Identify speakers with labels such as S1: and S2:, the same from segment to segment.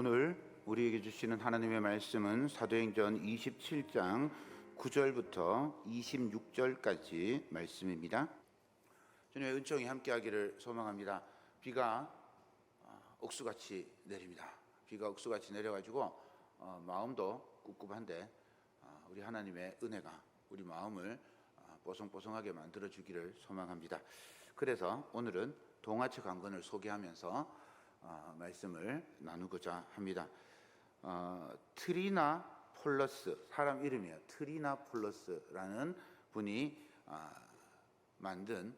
S1: 오늘 우리에게 주시는 하나님의 말씀은 사도행전 27장 9절부터 26절까지 말씀입니다. 주님의 은총이 함께하기를 소망합니다. 비가 옥수같이 내립니다. 비가 옥수같이 내려가지고 마음도 꿉꿉한데 우리 하나님의 은혜가 우리 마음을 뽀송뽀송하게 만들어주기를 소망합니다. 그래서 오늘은 동화책 한 권을 소개하면서 말씀을 나누고자 합니다. 트리나폴러스, 사람 이름이에요. 트리나폴러스라는 분이 만든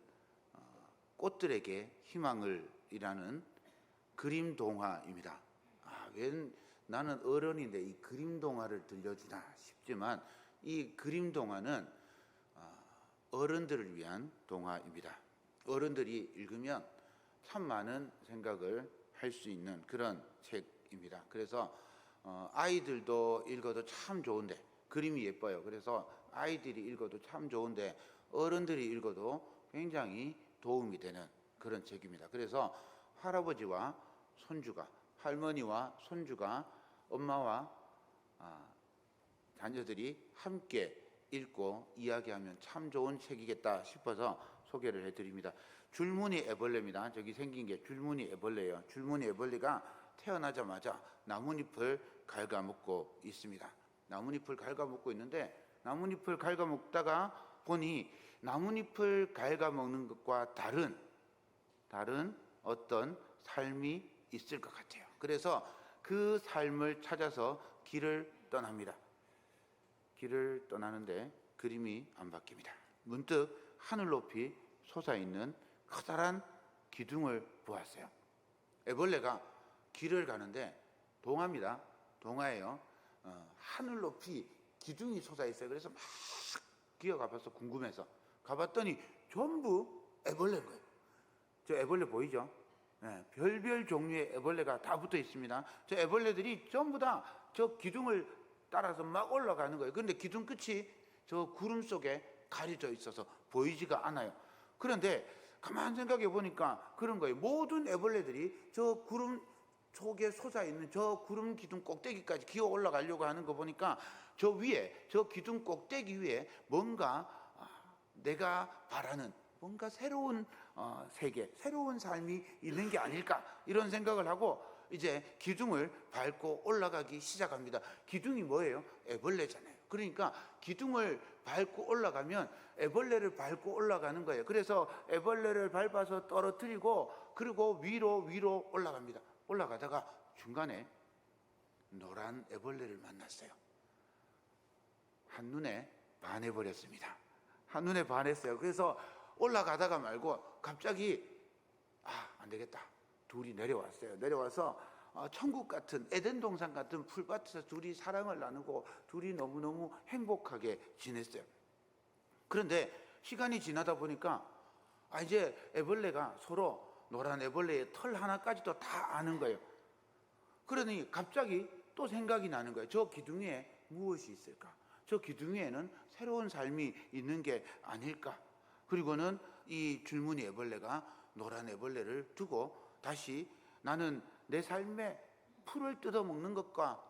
S1: 꽃들에게 희망을 이라는 그림 동화입니다. 웬 나는 어른인데 이 그림 동화를 들려주나 싶지만 이 그림 동화는 어른들을 위한 동화입니다. 어른들이 읽으면 참 많은 생각을 할 수 있는 그런 책입니다. 그래서 아이들도 읽어도 참 좋은데, 그림이 예뻐요. 그래서 아이들이 읽어도 참 좋은데 어른들이 읽어도 굉장히 도움이 되는 그런 책입니다. 그래서 할아버지와 손주가, 할머니와 손주가, 엄마와 자녀들이 함께 읽고 이야기하면 참 좋은 책이겠다 싶어서 소개를 해드립니다. 줄무늬 애벌레입니다. 저기 생긴 게 줄무늬 애벌레예요. 줄무늬 애벌레가 태어나자마자 나뭇잎을 갉아먹고 있습니다. 나뭇잎을 갉아먹고 있는데 나뭇잎을 갉아먹다가 보니 나뭇잎을 갉아먹는 것과 다른 어떤 삶이 있을 것 같아요. 그래서 그 삶을 찾아서 길을 떠납니다. 길을 떠나는데 그림이 안 바뀝니다. 문득 하늘 높이 솟아있는 커다란 기둥을 보았어요. 애벌레가 길을 가는데 동화입니다. 동화예요. 하늘 높이 기둥이 솟아있어요. 그래서 막 기어가봐서 궁금해서 가봤더니 전부 애벌레인 거예요. 저 애벌레 보이죠? 네, 별별 종류의 애벌레가 다 붙어 있습니다. 저 애벌레들이 전부 다 저 기둥을 따라서 막 올라가는 거예요. 그런데 기둥 끝이 저 구름 속에 가려져 있어서 보이지가 않아요. 그런데 가만 생각해 보니까 그런 거예요. 모든 애벌레들이 저 구름 속에 솟아있는 저 구름 기둥 꼭대기까지 기어 올라가려고 하는 거 보니까 저 위에, 저 기둥 꼭대기 위에 뭔가 내가 바라는 뭔가 새로운 세계, 새로운 삶이 있는 게 아닐까, 이런 생각을 하고 이제 기둥을 밟고 올라가기 시작합니다. 기둥이 뭐예요? 애벌레잖아요. 그러니까 기둥을 밟고 올라가면 애벌레를 밟고 올라가는 거예요. 그래서 애벌레를 밟아서 떨어뜨리고 그리고 위로 올라갑니다. 올라가다가 중간에 노란 애벌레를 만났어요. 한눈에 반해버렸습니다. 한눈에 반했어요. 그래서 올라가다가 말고 갑자기 안 되겠다. 둘이 내려왔어요. 내려와서 천국 같은 에덴 동산 같은 풀밭에서 둘이 사랑을 나누고 둘이 너무너무 행복하게 지냈어요. 그런데 시간이 지나다 보니까 이제 애벌레가 서로 노란 애벌레의 털 하나까지도 다 아는 거예요. 그러니 갑자기 또 생각이 나는 거예요. 저 기둥 위에 무엇이 있을까? 저 기둥 위에는 새로운 삶이 있는 게 아닐까? 그리고는 이 줄무늬 애벌레가 노란 애벌레를 두고 다시 나는 내 삶에 풀을 뜯어먹는 것과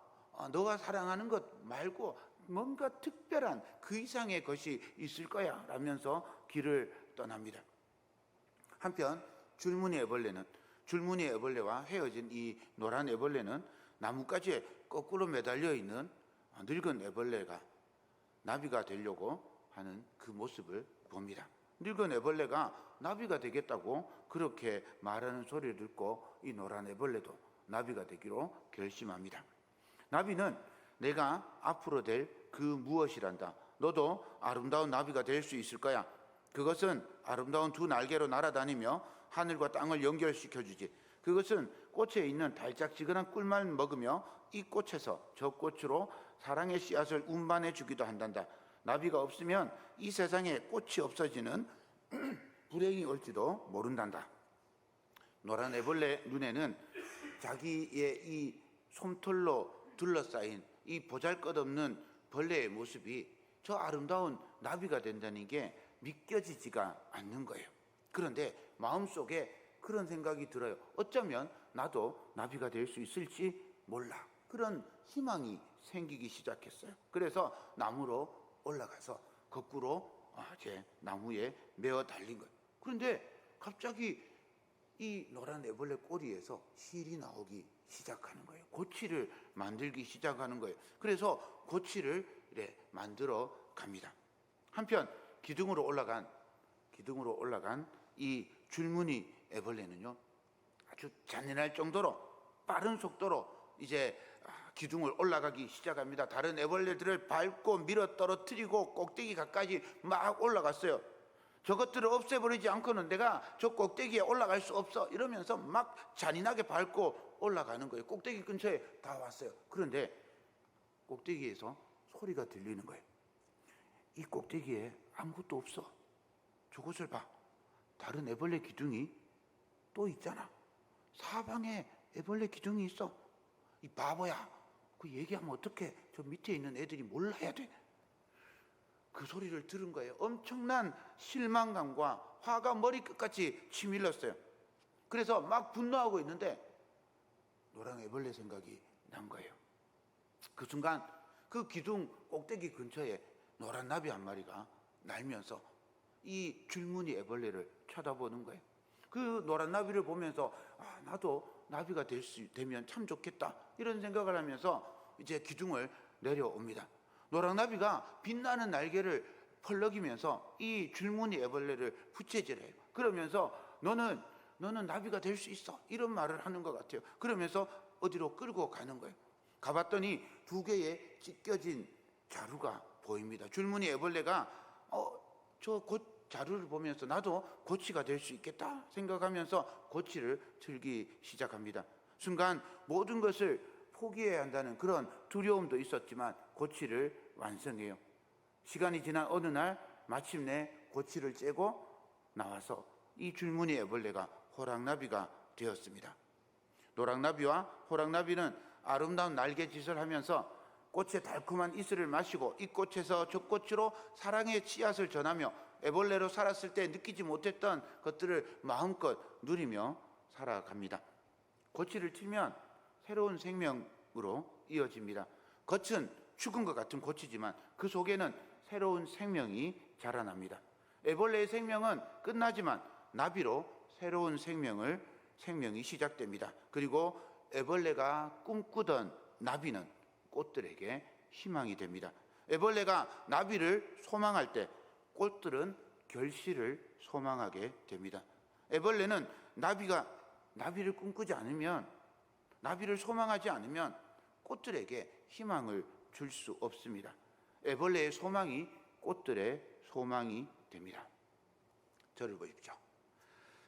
S1: 너가 사랑하는 것 말고 뭔가 특별한 그 이상의 것이 있을 거야 라면서 길을 떠납니다. 한편 줄무늬 애벌레와 헤어진 이 노란 애벌레는 나뭇가지에 거꾸로 매달려 있는 늙은 애벌레가 나비가 되려고 하는 그 모습을 봅니다. 늙은 애벌레가 나비가 되겠다고 그렇게 말하는 소리를 듣고 이 노란 애벌레도 나비가 되기로 결심합니다. 나비는 내가 앞으로 될 그 무엇이란다. 너도 아름다운 나비가 될 수 있을 거야. 그것은 아름다운 두 날개로 날아다니며 하늘과 땅을 연결시켜주지. 그것은 꽃에 있는 달짝지근한 꿀만 먹으며 이 꽃에서 저 꽃으로 사랑의 씨앗을 운반해 주기도 한단다. 나비가 없으면 이 세상에 꽃이 없어지는 불행이 올지도 모른단다. 노란 애벌레 눈에는 자기의 이 솜털로 둘러싸인 이 보잘것없는 벌레의 모습이 저 아름다운 나비가 된다는 게 믿겨지지가 않는 거예요. 그런데 마음속에 그런 생각이 들어요. 어쩌면 나도 나비가 될 수 있을지 몰라. 그런 희망이 생기기 시작했어요. 그래서 나무로 올라가서 거꾸로 제 나무에 메어 달린 거예요. 그런데 갑자기 이 노란 애벌레 꼬리에서 실이 나오기 시작하는 거예요. 고치를 만들기 시작하는 거예요. 그래서 고치를 이렇게 만들어 갑니다. 한편 기둥으로 올라간 이 줄무늬 애벌레는요, 아주 잔인할 정도로 빠른 속도로 이제 기둥을 올라가기 시작합니다. 다른 애벌레들을 밟고 밀어 떨어뜨리고 꼭대기 가까이 막 올라갔어요. 저것들을 없애버리지 않고는 내가 저 꼭대기에 올라갈 수 없어, 이러면서 막 잔인하게 밟고 올라가는 거예요. 꼭대기 근처에 다 왔어요. 그런데 꼭대기에서 소리가 들리는 거예요. 이 꼭대기에 아무것도 없어. 저곳을 봐. 다른 애벌레 기둥이 또 있잖아. 사방에 애벌레 기둥이 있어. 이 바보야, 그 얘기하면 어떡해. 저 밑에 있는 애들이 몰라야 돼. 그 소리를 들은 거예요. 엄청난 실망감과 화가 머리끝까지 치밀렀어요. 그래서 막 분노하고 있는데 노랑 애벌레 생각이 난 거예요. 그 순간 그 기둥 꼭대기 근처에 노란 나비 한 마리가 날면서 이 줄무늬 애벌레를 쳐다보는 거예요. 그 노란 나비를 보면서 나도 나비가 되면 참 좋겠다, 이런 생각을 하면서 이제 기둥을 내려옵니다. 노랑나비가 빛나는 날개를 펄럭이면서 이 줄무늬 애벌레를 부채질해요. 그러면서 너는 나비가 될 수 있어, 이런 말을 하는 것 같아요. 그러면서 어디로 끌고 가는 거예요. 가봤더니 두 개의 찢겨진 자루가 보입니다. 줄무늬 애벌레가 저 자루를 보면서 나도 고치가 될 수 있겠다 생각하면서 고치를 들기 시작합니다. 순간 모든 것을 포기해야 한다는 그런 두려움도 있었지만 고치를 완성해요. 시간이 지난 어느 날 마침내 고치를 째고 나와서 이 줄무늬 애벌레가 호랑나비가 되었습니다. 노랑나비와 호랑나비는 아름다운 날개짓을 하면서 꽃의 달콤한 이슬을 마시고 이 꽃에서 저 꽃으로 사랑의 씨앗을 전하며 애벌레로 살았을 때 느끼지 못했던 것들을 마음껏 누리며 살아갑니다. 고치를 틀면 새로운 생명으로 이어집니다. 겉은 죽은 것 같은 고치지만 그 속에는 새로운 생명이 자라납니다. 애벌레의 생명은 끝나지만 나비로 새로운 생명이 시작됩니다. 그리고 애벌레가 꿈꾸던 나비는 꽃들에게 희망이 됩니다. 애벌레가 나비를 소망할 때 꽃들은 결실을 소망하게 됩니다. 애벌레는 나비를 꿈꾸지 않으면, 나비를 소망하지 않으면 꽃들에게 희망을 줄 수 없습니다. 애벌레의 소망이 꽃들의 소망이 됩니다. 저를 보십시오.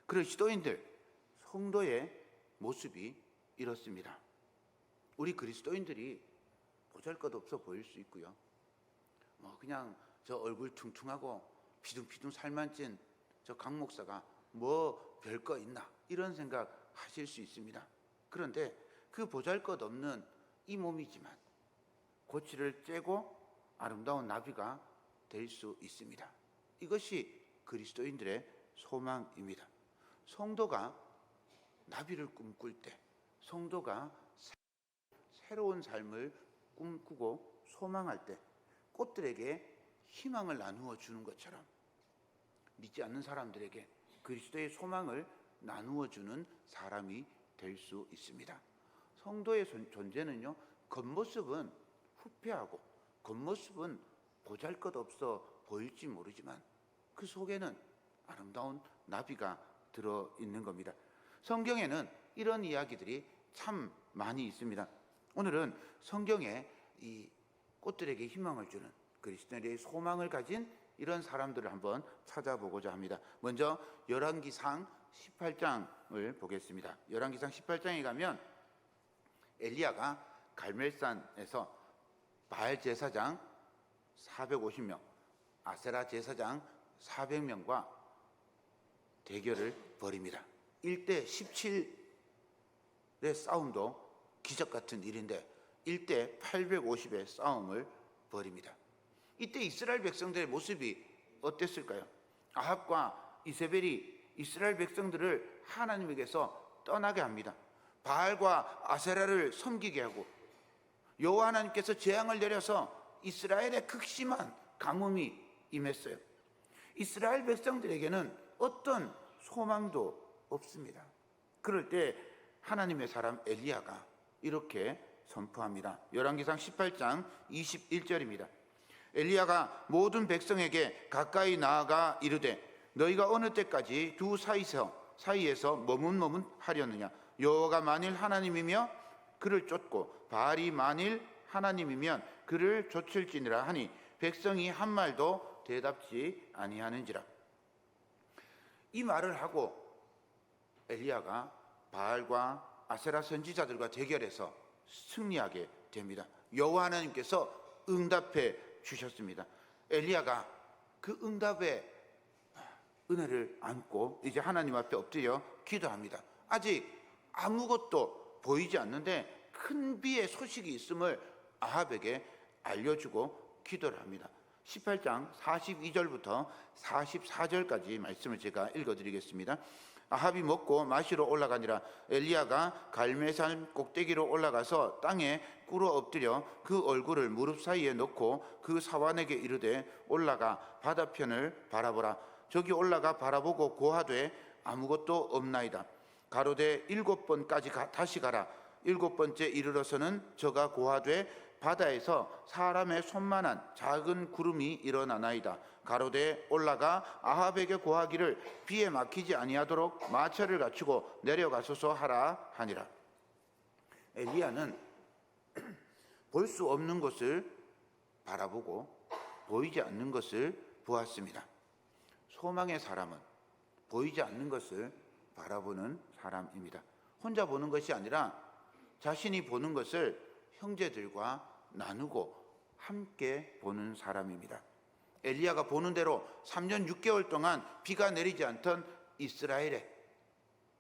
S1: 그리스도인들, 성도의 모습이 이렇습니다. 우리 그리스도인들이 보잘것없어 보일 수 있고요. 그냥 저 얼굴 퉁퉁하고 피둥피둥 살만 찐 저 강 목사가 뭐 별거 있나, 이런 생각 하실 수 있습니다. 그런데 그 보잘것없는 이 몸이지만 고치를 째고 아름다운 나비가 될 수 있습니다. 이것이 그리스도인들의 소망입니다. 성도가 나비를 꿈꿀 때, 성도가 새로운 삶을 꿈꾸고 소망할 때 꽃들에게 희망을 나누어 주는 것처럼 믿지 않는 사람들에게 그리스도의 소망을 나누어 주는 사람이 될 수 있습니다. 성도의 존재는요, 겉모습은 후패하고 겉모습은 보잘것없어 보일지 모르지만 그 속에는 아름다운 나비가 들어있는 겁니다. 성경에는 이런 이야기들이 참 많이 있습니다. 오늘은 성경에 이 꽃들에게 희망을 주는, 그리스도인의 소망을 가진 이런 사람들을 한번 찾아보고자 합니다. 먼저 열왕기상 18장을 보겠습니다. 열왕기상 18장에 가면 엘리야가 갈멜산에서 바알 제사장 450명, 아세라 제사장 400명과 대결을 벌입니다. 1대 17의 싸움도 기적 같은 일인데 1대 850의 싸움을 벌입니다. 이때 이스라엘 백성들의 모습이 어땠을까요? 아합과 이세벨이 이스라엘 백성들을 하나님에게서 떠나게 합니다. 바알과 아세라를 섬기게 하고 여호와 하나님께서 재앙을 내려서 이스라엘에 극심한 가뭄이 임했어요. 이스라엘 백성들에게는 어떤 소망도 없습니다. 그럴 때 하나님의 사람 엘리야가 이렇게 선포합니다. 열왕기상 18장 21절입니다. 엘리야가 모든 백성에게 가까이 나아가 이르되 너희가 어느 때까지 두 사이에서 머문하려느냐. 여호와가 만일 하나님이며 그를 쫓고 바알이 만일 하나님이면 그를 쫓을지니라 하니 백성이 한 말도 대답지 아니하는지라. 이 말을 하고 엘리야가 바알과 아세라 선지자들과 대결해서 승리하게 됩니다. 여호와 하나님께서 응답해 주셨습니다. 엘리야가 그 응답의 은혜를 안고 이제 하나님 앞에 엎드려 기도합니다. 아직 아무것도 보이지 않는데 큰 비의 소식이 있음을 아합에게 알려주고 기도를 합니다. 18장 42절부터 44절까지 말씀을 제가 읽어드리겠습니다. 아합이 먹고 마시러 올라가니라. 엘리야가 갈멜산 꼭대기로 올라가서 땅에 꿇어 엎드려 그 얼굴을 무릎 사이에 놓고 그 사환에게 이르되 올라가 바다편을 바라보라. 저기 올라가 바라보고 고하되 아무것도 없나이다. 가로되 7번까지 다시 가라. 7번째 이르러서는 저가 고하되 바다에서 사람의 손만한 작은 구름이 일어나나이다. 가로되 올라가 아합에게 고하기를 비에 막히지 아니하도록 마차를 갖추고 내려가소서 하라 하니라. 엘리야는 볼 수 없는 것을 바라보고 보이지 않는 것을 보았습니다. 소망의 사람은 보이지 않는 것을 바라보는 사람입니다. 혼자 보는 것이 아니라 자신이 보는 것을 형제들과 나누고 함께 보는 사람입니다. 엘리야가 보는 대로 3년 6개월 동안 비가 내리지 않던 이스라엘에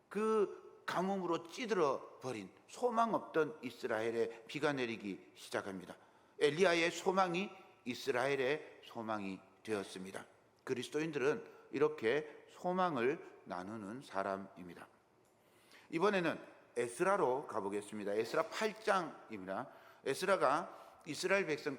S1: 그 가뭄으로 찌들어 버린 소망 없던 이스라엘에 비가 내리기 시작합니다. 엘리야의 소망이 이스라엘의 소망이 되었습니다. 그리스도인들은 이렇게 소망을 나누는 사람입니다. 이번에는 에스라로 가보겠습니다. 에스라 8장입니다. 에스라가 이스라엘 백성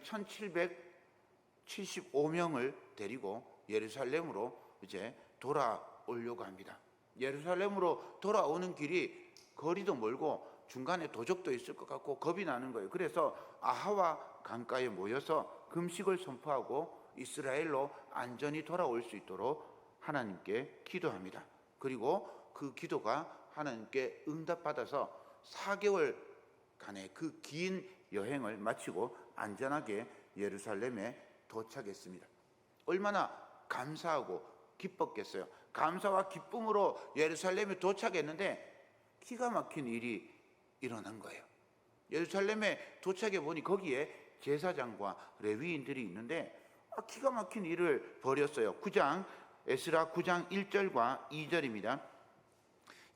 S1: 1775명을 데리고 예루살렘으로 이제 돌아오려고 합니다. 예루살렘으로 돌아오는 길이 거리도 멀고 중간에 도적도 있을 것 같고 겁이 나는 거예요. 그래서 아하와 강가에 모여서 금식을 선포하고 이스라엘로 안전히 돌아올 수 있도록 하나님께 기도합니다. 그리고 그 기도가 하나님께 응답받아서 4개월간의 그 긴 여행을 마치고 안전하게 예루살렘에 도착했습니다. 얼마나 감사하고 기뻤겠어요. 감사와 기쁨으로 예루살렘에 도착했는데 기가 막힌 일이 일어난 거예요. 예루살렘에 도착해 보니 거기에 제사장과 레위인들이 있는데 기가 막힌 일을 벌였어요. 에스라 9장 1절과 2절입니다.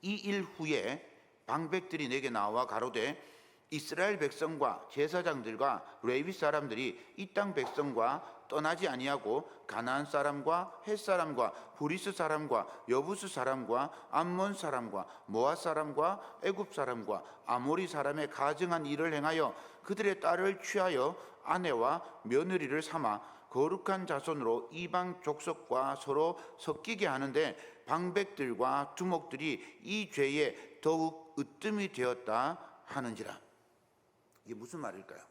S1: 이 일 후에 방백들이 내게 나와 가로되 이스라엘 백성과 제사장들과 레위 사람들이 이 땅 백성과 떠나지 아니하고 가나안 사람과 헷 사람과 브리스 사람과 여부스 사람과 암몬 사람과 모압 사람과 애굽 사람과 아모리 사람의 가증한 일을 행하여 그들의 딸을 취하여 아내와 며느리를 삼아 거룩한 자손으로 이방 족속과 서로 섞이게 하는데 방백들과 두목들이 이 죄에 더욱 으뜸이 되었다 하는지라. 이게 무슨 말일까요?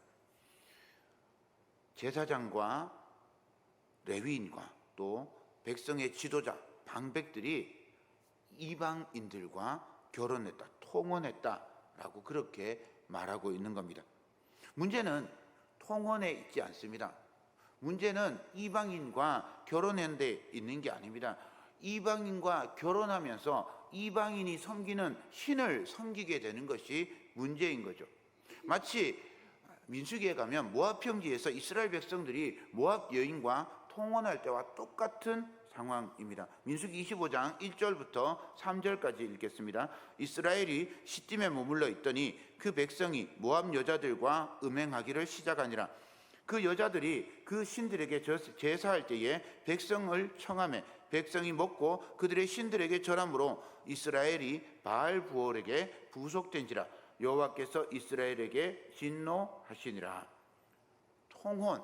S1: 제사장과 레위인과 또 백성의 지도자 방백들이 이방인들과 결혼했다, 통혼했다라고 그렇게 말하고 있는 겁니다. 문제는 통혼에 있지 않습니다. 문제는 이방인과 결혼한 데 있는 게 아닙니다. 이방인과 결혼하면서 이방인이 섬기는 신을 섬기게 되는 것이 문제인 거죠. 마치 민수기에 가면 모압 평지에서 이스라엘 백성들이 모압 여인과 통혼할 때와 똑같은 상황입니다. 민수기 25장 1절부터 3절까지 읽겠습니다. 이스라엘이 시딤에 머물러 있더니 그 백성이 모압 여자들과 음행하기를 시작하니라. 그 여자들이 그 신들에게 제사할 때에 백성을 청하매 백성이 먹고 그들의 신들에게 절함으로 이스라엘이 바알 부올에게 부속된지라. 여호와께서 이스라엘에게 진노하시니라. 통혼,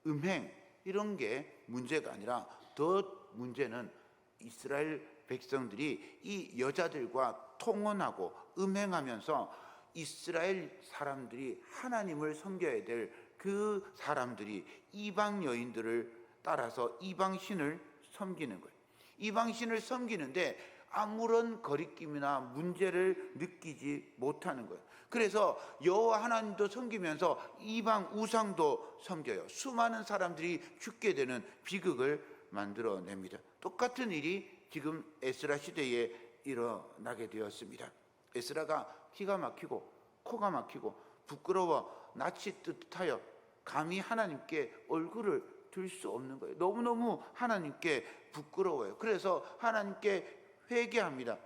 S1: 음행 이런 게 문제가 아니라 더 문제는 이스라엘 백성들이 이 여자들과 통혼하고 음행하면서 이스라엘 사람들이 하나님을 섬겨야 될 그 사람들이 이방 여인들을 따라서 이방 신을 섬기는 거예요. 이방 신을 섬기는데 아무런 거리낌이나 문제를 느끼지 못하는 거예요. 그래서 여호와 하나님도 섬기면서 이방 우상도 섬겨요. 수많은 사람들이 죽게 되는 비극을 만들어냅니다. 똑같은 일이 지금 에스라 시대에 일어나게 되었습니다. 에스라가 기가 막히고 코가 막히고 부끄러워 낯이 뜨뜻하여 감히 하나님께 얼굴을 들 수 없는 거예요. 너무너무 하나님께 부끄러워요. 그래서 하나님께 회개합니다.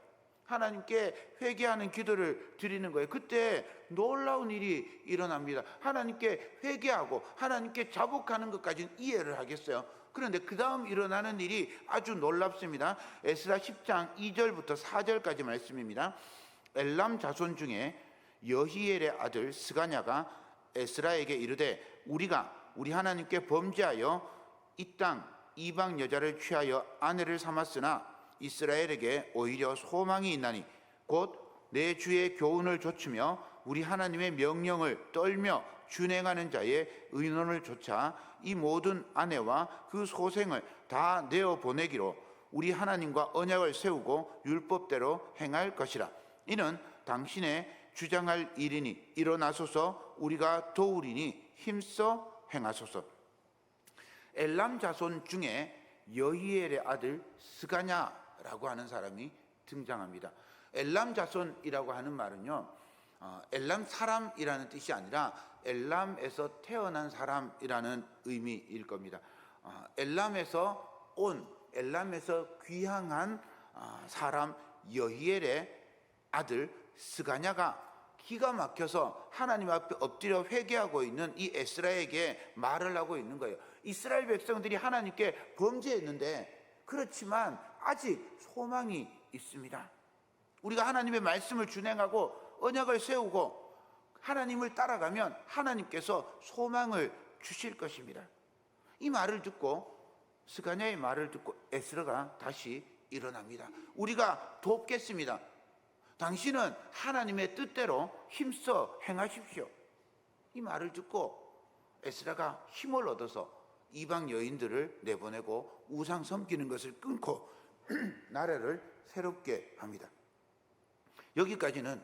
S1: 하나님께 회개하는 기도를 드리는 거예요. 그때 놀라운 일이 일어납니다. 하나님께 회개하고 하나님께 자복하는 것까지는 이해를 하겠어요. 그런데 그 다음 일어나는 일이 아주 놀랍습니다. 에스라 10장 2절부터 4절까지 말씀입니다. 엘람 자손 중에 여히엘의 아들 스가냐가 에스라에게 이르되 우리가 우리 하나님께 범죄하여 이 땅 이방 여자를 취하여 아내를 삼았으나 이스라엘에게 오히려 소망이 있나니 곧 내 주의 교훈을 좇으며 우리 하나님의 명령을 떨며 준행하는 자의 의논을 좇아 이 모든 아내와 그 소생을 다 내어 보내기로 우리 하나님과 언약을 세우고 율법대로 행할 것이라. 이는 당신의 주장할 일이니 일어나소서 우리가 도우리니 힘써 행하소서. 엘람 자손 중에 여히엘의 아들 스가냐라고 하는 사람이 등장합니다. 엘람 자손이라고 하는 말은요, 엘람 사람이라는 뜻이 아니라 엘람에서 태어난 사람이라는 의미일 겁니다. 엘람에서 온, 엘람에서 귀향한 사람 여히엘의 아들 스가냐가 기가 막혀서 하나님 앞에 엎드려 회개하고 있는 이 에스라에게 말을 하고 있는 거예요. 이스라엘 백성들이 하나님께 범죄했는데 그렇지만 아직 소망이 있습니다. 우리가 하나님의 말씀을 준행하고 언약을 세우고 하나님을 따라가면 하나님께서 소망을 주실 것입니다. 이 말을 듣고 스가냐의 말을 듣고 에스라가 다시 일어납니다. 우리가 돕겠습니다. 당신은 하나님의 뜻대로 힘써 행하십시오. 이 말을 듣고 에스라가 힘을 얻어서 이방 여인들을 내보내고 우상 섬기는 것을 끊고 나라를 새롭게 합니다. 여기까지는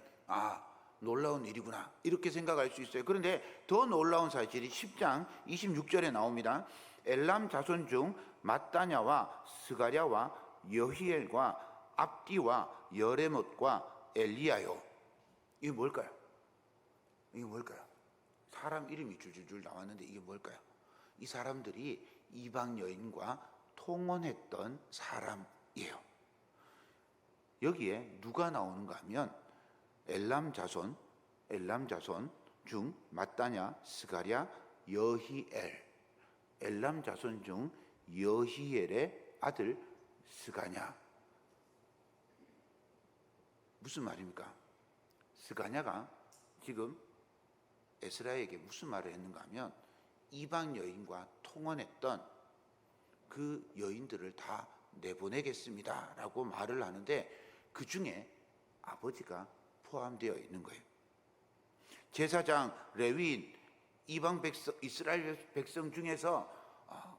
S1: 놀라운 일이구나 이렇게 생각할 수 있어요. 그런데 더 놀라운 사실이 10장 26절에 나옵니다. 엘람 자손 중 mat다냐와 스가랴와 여히엘과 압디와 여레못과 엘리야요. 이게 뭘까요? 이게 뭘까요? 사람 이름이 줄줄줄 나왔는데 이게 뭘까요? 이 사람들이 이방 여인과 통혼했던 사람이에요. 여기에 누가 나오는가 하면 엘람 자손 중 mat다냐, 스가랴, 여히엘. 엘람 자손 중 여히엘의 아들 스가냐. 무슨 말입니까? 스가냐가 지금 에스라에게 무슨 말을 했는가 하면 이방 여인과 통혼했던 그 여인들을 다 내보내겠습니다 라고 말을 하는데 그 중에 아버지가 포함되어 있는 거예요. 제사장, 레위인, 이방 백성, 이스라엘 백성 중에서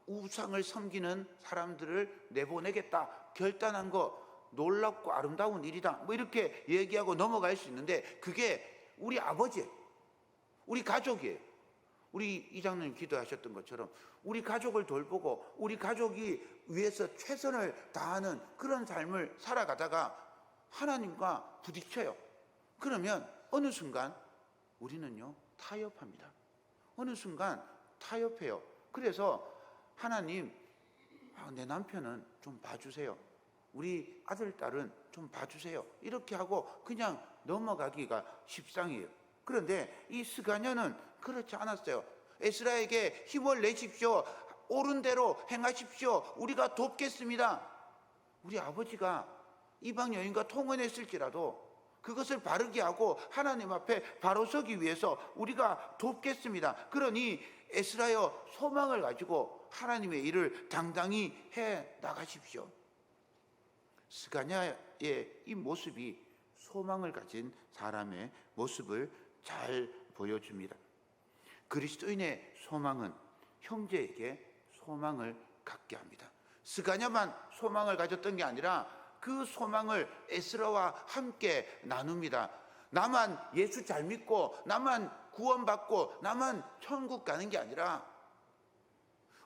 S1: 우상을 섬기는 사람들을 내보내겠다 결단한 거 놀랍고 아름다운 일이다 뭐 이렇게 얘기하고 넘어갈 수 있는데 그게 우리 아버지예요. 우리 가족이에요. 우리 이장님 기도하셨던 것처럼 우리 가족을 돌보고 우리 가족이 위해서 최선을 다하는 그런 삶을 살아가다가 하나님과 부딪혀요. 그러면 어느 순간 우리는요 타협합니다. 어느 순간 타협해요. 그래서 하나님, 내 남편은 좀 봐주세요. 우리 아들, 딸은 좀 봐주세요. 이렇게 하고 그냥 넘어가기가 십상이에요. 그런데 이 스가냐는 그렇지 않았어요. 에스라에게 힘을 내십시오. 옳은 대로 행하십시오. 우리가 돕겠습니다. 우리 아버지가 이방 여인과 통혼했을지라도 그것을 바르게 하고 하나님 앞에 바로 서기 위해서 우리가 돕겠습니다. 그러니 에스라여, 소망을 가지고 하나님의 일을 당당히 해 나가십시오. 스가랴의 이 모습이 소망을 가진 사람의 모습을 잘 보여줍니다. 그리스도인의 소망은 형제에게 소망을 갖게 합니다. 스가랴만 소망을 가졌던 게 아니라 그 소망을 에스라와 함께 나눕니다. 나만 예수 잘 믿고 나만 구원받고 나만 천국 가는 게 아니라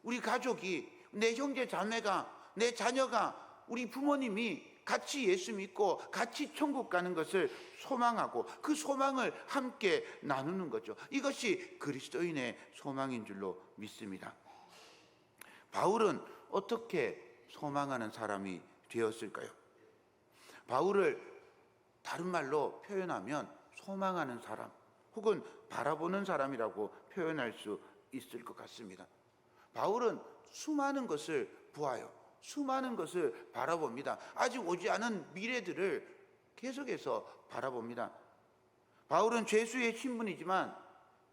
S1: 우리 가족이, 내 형제 자매가, 내 자녀가, 우리 부모님이 같이 예수 믿고 같이 천국 가는 것을 소망하고 그 소망을 함께 나누는 거죠. 이것이 그리스도인의 소망인 줄로 믿습니다. 바울은 어떻게 소망하는 사람이 되었을까요? 바울을 다른 말로 표현하면 소망하는 사람 혹은 바라보는 사람이라고 표현할 수 있을 것 같습니다. 바울은 수많은 것을 보아요. 수많은 것을 바라봅니다. 아직 오지 않은 미래들을 계속해서 바라봅니다. 바울은 죄수의 신분이지만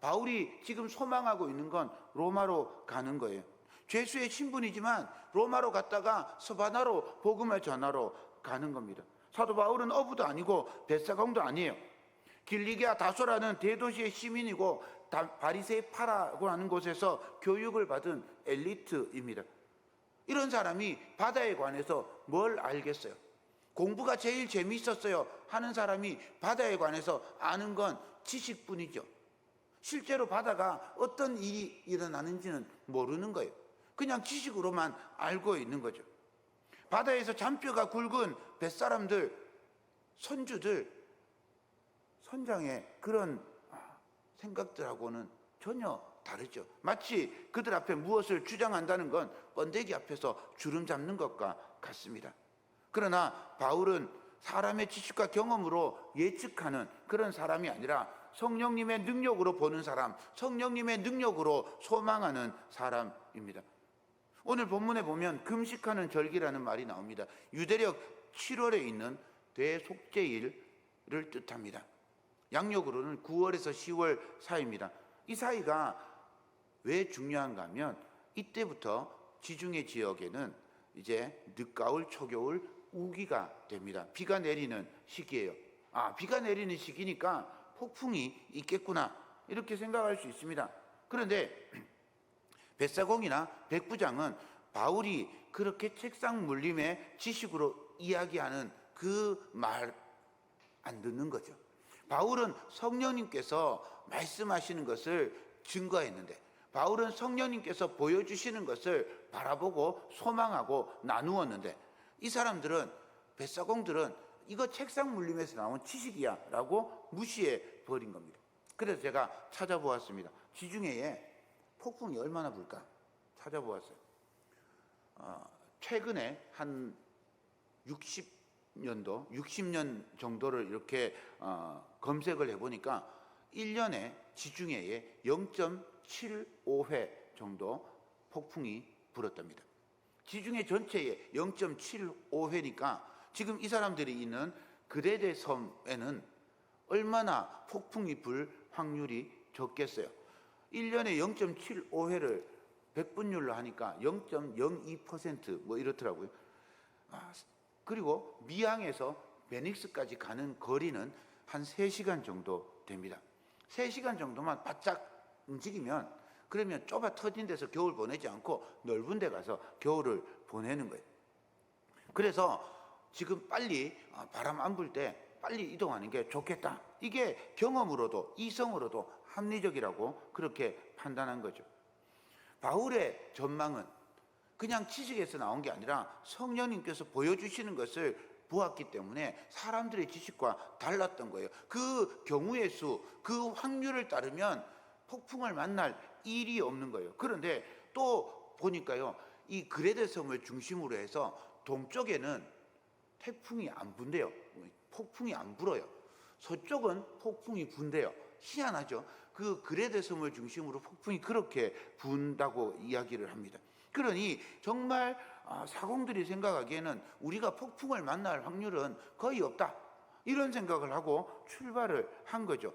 S1: 바울이 지금 소망하고 있는 건 로마로 가는 거예요. 죄수의 신분이지만 로마로 갔다가 스바나로 복음을 전하러 가는 겁니다. 사도 바울은 어부도 아니고 벳사공도 아니에요. 길리기아 다소라는 대도시의 시민이고 바리새의 파라고 하는 곳에서 교육을 받은 엘리트입니다. 이런 사람이 바다에 관해서 뭘 알겠어요? 공부가 제일 재미있었어요 하는 사람이 바다에 관해서 아는 건 지식뿐이죠. 실제로 바다가 어떤 일이 일어나는지는 모르는 거예요. 그냥 지식으로만 알고 있는 거죠. 바다에서 잔뼈가 굵은 뱃사람들, 선주들, 선장의 그런 생각들하고는 전혀 다르죠. 마치 그들 앞에 무엇을 주장한다는 건 번데기 앞에서 주름 잡는 것과 같습니다. 그러나 바울은 사람의 지식과 경험으로 예측하는 그런 사람이 아니라 성령님의 능력으로 보는 사람, 성령님의 능력으로 소망하는 사람입니다. 오늘 본문에 보면 금식하는 절기라는 말이 나옵니다. 유대력 7월에 있는 대속죄일을 뜻합니다. 양력으로는 9월에서 10월 사이입니다. 이 사이가 왜 중요한가 하면 이때부터 지중해 지역에는 이제 늦가을, 초겨울, 우기가 됩니다. 비가 내리는 시기예요. 비가 내리는 시기니까 폭풍이 있겠구나 이렇게 생각할 수 있습니다. 그런데 벳사공이나 백부장은 바울이 그렇게 책상 물림의 지식으로 이야기하는 그 말 안 듣는 거죠. 바울은 성령님께서 말씀하시는 것을 증거했는데, 바울은 성령님께서 보여주시는 것을 바라보고 소망하고 나누었는데, 이 사람들은, 벳사공들은 이거 책상 물림에서 나온 지식이야 라고 무시해 버린 겁니다. 그래서 제가 찾아보았습니다. 지중해에 폭풍이 얼마나 불까 찾아보았어요. 최근에 한 60년 정도를 이렇게 검색을 해보니까 1년에 지중해에 0.75회 정도 폭풍이 불었답니다. 지중해 전체에 0.75회니까 지금 이 사람들이 있는 그레데 섬에는 얼마나 폭풍이 불 확률이 적겠어요. 1년에 0.75회를 100분율로 하니까 0.02% 뭐 이렇더라고요. 그리고 미항에서 베닉스까지 가는 거리는 한 3시간 정도 됩니다. 3시간 정도만 바짝 움직이면, 그러면 좁아 터진 데서 겨울 보내지 않고 넓은 데 가서 겨울을 보내는 거예요. 그래서 지금 빨리 바람 안 불 때 빨리 이동하는 게 좋겠다. 이게 경험으로도 이성으로도 합리적이라고 그렇게 판단한 거죠. 바울의 전망은 그냥 지식에서 나온 게 아니라 성령님께서 보여주시는 것을 보았기 때문에 사람들의 지식과 달랐던 거예요. 그 경우의 수, 그 확률을 따르면 폭풍을 만날 일이 없는 거예요. 그런데 또 보니까요, 이 그레데 섬을 중심으로 해서 동쪽에는 태풍이 안 분대요. 폭풍이 안 불어요. 서쪽은 폭풍이 분대요. 희한하죠. 그 그레데 섬을 중심으로 폭풍이 그렇게 분다고 이야기를 합니다. 그러니 정말 사공들이 생각하기에는 우리가 폭풍을 만날 확률은 거의 없다, 이런 생각을 하고 출발을 한 거죠.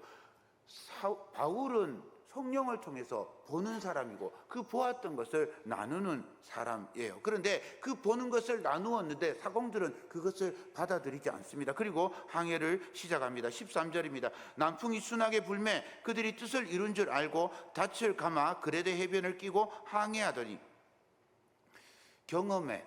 S1: 바울은 성령을 통해서 보는 사람이고 그 보았던 것을 나누는 사람이에요. 그런데 그 보는 것을 나누었는데 사공들은 그것을 받아들이지 않습니다. 그리고 항해를 시작합니다. 13절입니다. 남풍이 순하게 불매 그들이 뜻을 이룬 줄 알고 닻을 감아 그레데 해변을 끼고 항해하더니, 경험에,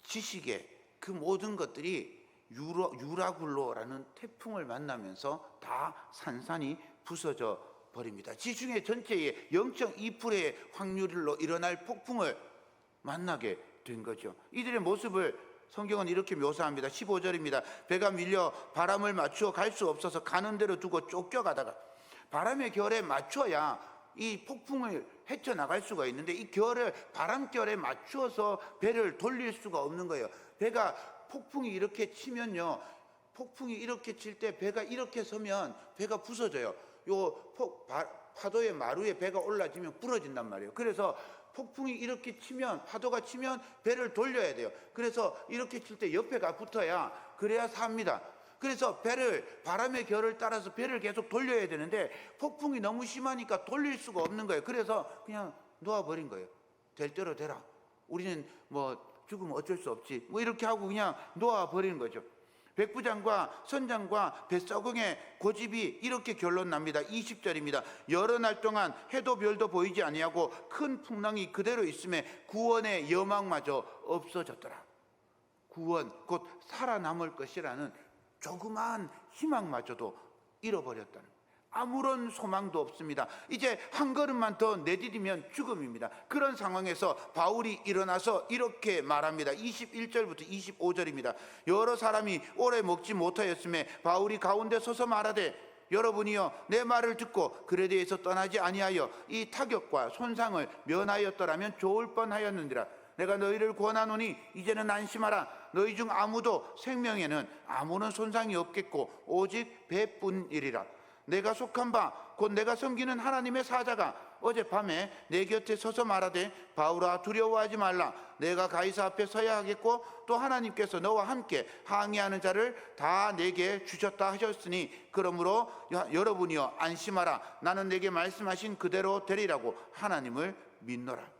S1: 지식에 그 모든 것들이 유라굴로라는 태풍을 만나면서 다 산산이 부서져 버립니다. 지중해 전체의 0.2%의 확률로 일어날 폭풍을 만나게 된 거죠. 이들의 모습을 성경은 이렇게 묘사합니다. 15절입니다. 배가 밀려 바람을 맞추어 갈 수 없어서 가는 대로 두고 쫓겨가다가, 바람의 결에 맞춰야 이 폭풍을 헤쳐나갈 수가 있는데 이 결을 바람결에 맞추어서 배를 돌릴 수가 없는 거예요. 배가 폭풍이 이렇게 치면요, 폭풍이 이렇게 칠 때 배가 이렇게 서면 배가 부서져요. 파도의 마루에 배가 올라지면 부러진단 말이에요. 그래서 폭풍이 이렇게 치면, 파도가 치면 배를 돌려야 돼요. 그래서 이렇게 칠 때 옆에가 붙어야, 그래야 삽니다. 그래서 배를, 바람의 결을 따라서 배를 계속 돌려야 되는데 폭풍이 너무 심하니까 돌릴 수가 없는 거예요. 그래서 그냥 놓아버린 거예요. 될 대로 되라, 우리는 뭐 죽으면 어쩔 수 없지, 뭐 이렇게 하고 그냥 놓아버리는 거죠. 백부장과 선장과 뱃사공의 고집이 이렇게 결론 납니다. 20절입니다. 여러 날 동안 해도 별도 보이지 아니하고 큰 풍랑이 그대로 있음에 구원의 여망마저 없어졌더라. 구원, 곧 살아남을 것이라는 조그마한 희망마저도 잃어버렸다는, 아무런 소망도 없습니다. 이제 한 걸음만 더 내디디면 죽음입니다. 그런 상황에서 바울이 일어나서 이렇게 말합니다. 21절부터 25절입니다. 여러 사람이 오래 먹지 못하였음에 바울이 가운데 서서 말하되, 여러분이여 내 말을 듣고 그레데에서 떠나지 아니하여 이 타격과 손상을 면하였더라면 좋을 뻔하였느니라. 내가 너희를 권하노니 이제는 안심하라. 너희 중 아무도 생명에는 아무런 손상이 없겠고 오직 배뿐이리라. 내가 속한 바 곧 내가 섬기는 하나님의 사자가 어젯밤에 내 곁에 서서 말하되, 바울아 두려워하지 말라. 내가 가이사 앞에 서야 하겠고 또 하나님께서 너와 함께 항해하는 자를 다 내게 주셨다 하셨으니 그러므로 여러분이여 안심하라. 나는 내게 말씀하신 그대로 되리라고 하나님을 믿노라.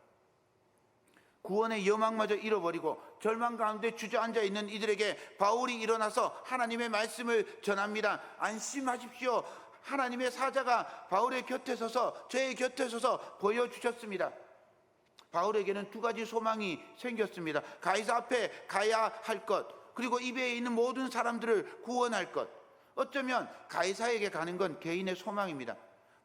S1: 구원의 여망마저 잃어버리고 절망 가운데 주저앉아 있는 이들에게 바울이 일어나서 하나님의 말씀을 전합니다. 안심하십시오. 하나님의 사자가 바울의 곁에 서서, 저의 곁에 서서 보여주셨습니다. 바울에게는 두 가지 소망이 생겼습니다. 가이사 앞에 가야 할 것, 그리고 이베에 있는 모든 사람들을 구원할 것. 어쩌면 가이사에게 가는 건 개인의 소망입니다.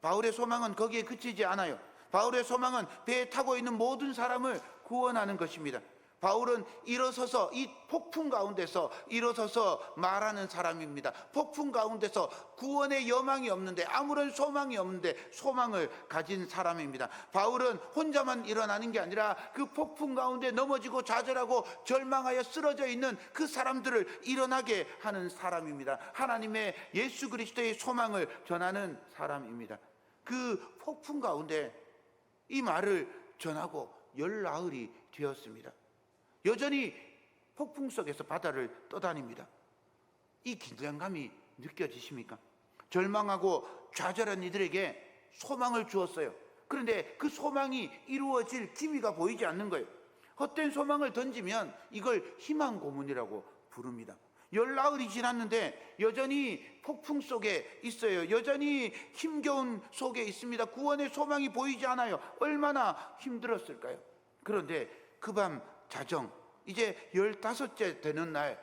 S1: 바울의 소망은 거기에 그치지 않아요. 바울의 소망은 배에 타고 있는 모든 사람을 구원하는 것입니다. 바울은 일어서서, 이 폭풍 가운데서 일어서서 말하는 사람입니다. 폭풍 가운데서 구원의 여망이 없는데, 아무런 소망이 없는데 소망을 가진 사람입니다. 바울은 혼자만 일어나는 게 아니라 그 폭풍 가운데 넘어지고 좌절하고 절망하여 쓰러져 있는 그 사람들을 일어나게 하는 사람입니다. 하나님의 예수 그리스도의 소망을 전하는 사람입니다. 그 폭풍 가운데 이 말을 전하고 열나흘이 되었습니다. 여전히 폭풍 속에서 바다를 떠다닙니다. 이 긴장감이 느껴지십니까? 절망하고 좌절한 이들에게 소망을 주었어요. 그런데 그 소망이 이루어질 기미가 보이지 않는 거예요. 헛된 소망을 던지면 이걸 희망 고문이라고 부릅니다. 열나흘이 지났는데 여전히 폭풍 속에 있어요. 여전히 힘겨운 속에 있습니다. 구원의 소망이 보이지 않아요. 얼마나 힘들었을까요? 그런데 그 밤 자정, 이제 15째 되는 날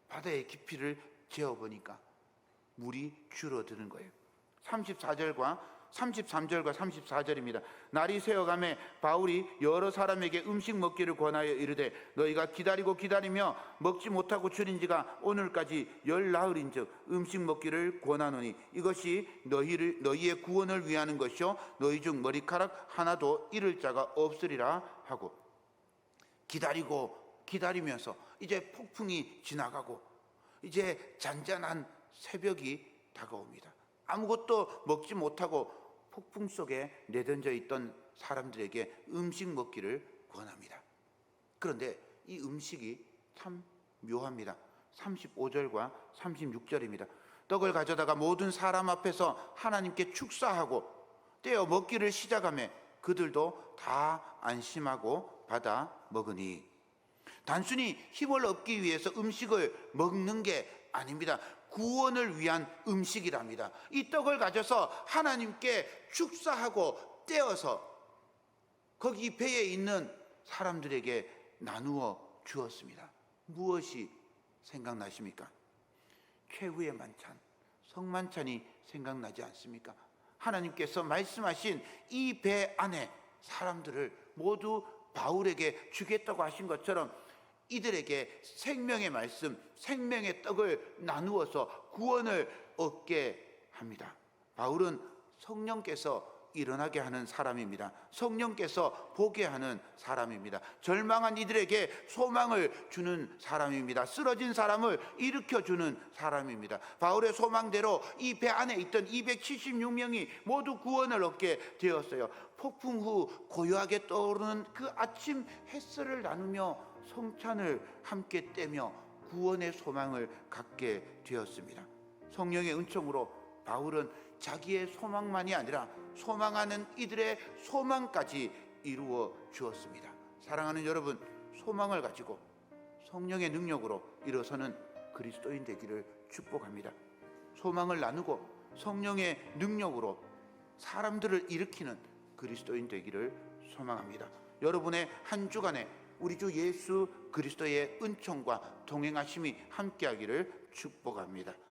S1: 바다의 깊이를 재어보니까 물이 줄어드는 거예요. 33절과 34절입니다. 날이 새어가매 바울이 여러 사람에게 음식 먹기를 권하여 이르되, 너희가 기다리고 기다리며 먹지 못하고 줄인 지가 오늘까지 열나흘인즉 음식 먹기를 권하노니 이것이 너희의 구원을 위하는 것이요 너희 중 머리카락 하나도 잃을 자가 없으리라 하고, 기다리면서 이제 폭풍이 지나가고 이제 잔잔한 새벽이 다가옵니다. 아무것도 먹지 못하고 폭풍 속에 내던져 있던 사람들에게 음식 먹기를 권합니다. 그런데 이 음식이 참 묘합니다. 35절과 36절입니다. 떡을 가져다가 모든 사람 앞에서 하나님께 축사하고 떼어 먹기를 시작하며 그들도 다 안심하고 받아 먹으니, 단순히 힘을 얻기 위해서 음식을 먹는 게 아닙니다. 구원을 위한 음식이랍니다. 이 떡을 가져서 하나님께 축사하고 떼어서 거기 배에 있는 사람들에게 나누어 주었습니다. 무엇이 생각나십니까? 최후의 만찬, 성만찬이 생각나지 않습니까? 하나님께서 말씀하신 이 배 안에 사람들을 모두 바울에게 주겠다고 하신 것처럼 이들에게 생명의 말씀, 생명의 떡을 나누어서 구원을 얻게 합니다. 바울은 성령께서 일어나게 하는 사람입니다. 성령께서 보게 하는 사람입니다. 절망한 이들에게 소망을 주는 사람입니다. 쓰러진 사람을 일으켜주는 사람입니다. 바울의 소망대로 이 배 안에 있던 276명이 모두 구원을 얻게 되었어요. 폭풍 후 고요하게 떠오르는 그 아침 햇살을 나누며 성찬을 함께 떼며 구원의 소망을 갖게 되었습니다. 성령의 은총으로 바울은 자기의 소망만이 아니라 소망하는 이들의 소망까지 이루어 주었습니다. 사랑하는 여러분, 소망을 가지고 성령의 능력으로 일어서는 그리스도인 되기를 축복합니다. 소망을 나누고 성령의 능력으로 사람들을 일으키는 그리스도인 되기를 소망합니다. 여러분의 한 주간에 우리 주 예수 그리스도의 은총과 동행하심이 함께하기를 축복합니다.